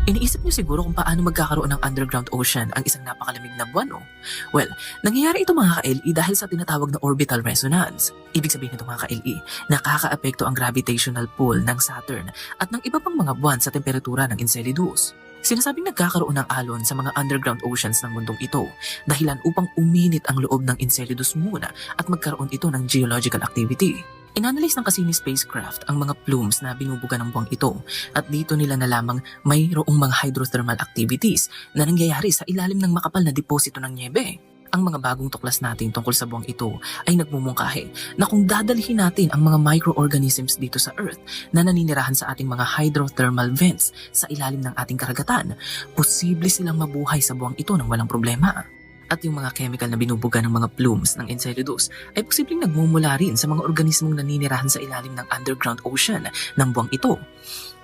Iniisip niyo siguro kung paano magkakaroon ng underground ocean ang isang napakalamig na buwan, no? Well, nangyayari ito mga ka-LE dahil sa tinatawag na orbital resonance. Ibig sabihin nito mga ka-LE, nakakaapekto ang gravitational pull ng Saturn at ng iba pang mga buwan sa temperatura ng Enceladus. Sinasabing nagkakaroon ng alon sa mga underground oceans ng mundong ito dahilan upang uminit ang loob ng Enceladus muna at magkaroon ito ng geological activity. Inanalyze ng Cassini spacecraft ang mga plumes na binubuga ng buwang ito at dito nila nalamang mayroong mga hydrothermal activities na nangyayari sa ilalim ng makapal na deposito ng niebe. Ang mga bagong tuklas natin tungkol sa buwang ito ay nagmumungkahi na kung dadalhin natin ang mga microorganisms dito sa Earth na naninirahan sa ating mga hydrothermal vents sa ilalim ng ating karagatan, posible silang mabuhay sa buwang ito ng walang problema. At yung mga chemical na binubuga ng mga plumes ng Enceladus ay posibleng nagmumula rin sa mga organismong naninirahan sa ilalim ng underground ocean ng buwang ito.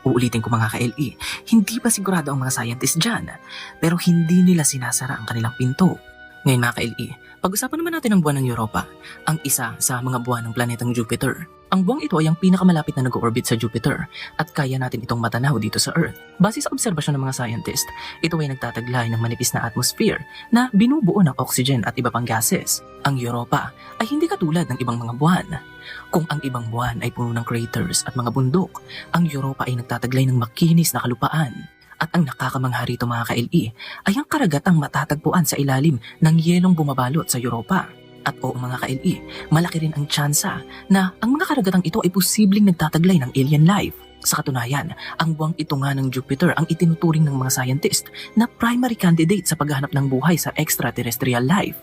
Uulitin ko mga ka-LE, hindi pa sigurado ang mga scientists dyan, pero hindi nila sinasara ang kanilang pinto. Ngayon mga ka-LE, pag-usapan naman natin ang buwan ng Europa, ang isa sa mga buwan ng planetang Jupiter. Ang buwang ito ay ang pinakamalapit na nag-orbit sa Jupiter at kaya natin itong matanaw dito sa Earth. Base sa obserbasyon ng mga scientist, ito ay nagtataglay ng manipis na atmosphere na binubuo ng oxygen at iba pang gases. Ang Europa ay hindi katulad ng ibang mga buwan. Kung ang ibang buwan ay puno ng craters at mga bundok, ang Europa ay nagtataglay ng makinis na kalupaan. At ang nakakamangha rito mga ka-LE ay ang karagatang matatagpuan sa ilalim ng yelong bumabalot sa Europa. At oo mga ka-LE, malaki rin ang tsansa na ang mga karagatang ito ay posibleng nagtataglay ng alien life. Sa katunayan, ang buwang ito nga ng Jupiter ang itinuturing ng mga scientist na primary candidate sa paghahanap ng buhay sa extraterrestrial life.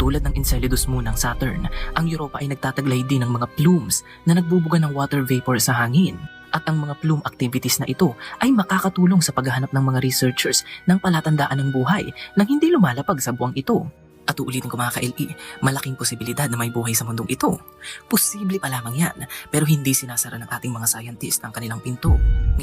Tulad ng Enceladus moon ng Saturn, ang Europa ay nagtataglay din ng mga plumes na nagbubuga ng water vapor sa hangin. At ang mga plume activities na ito ay makakatulong sa paghahanap ng mga researchers ng palatandaan ng buhay nang hindi lumalapag sa buwang ito. At uulitin ko mga ka-LE, malaking posibilidad na may buhay sa mundong ito. Posible pa lamang yan, pero hindi sinasara ng ating mga scientist ang kanilang pinto.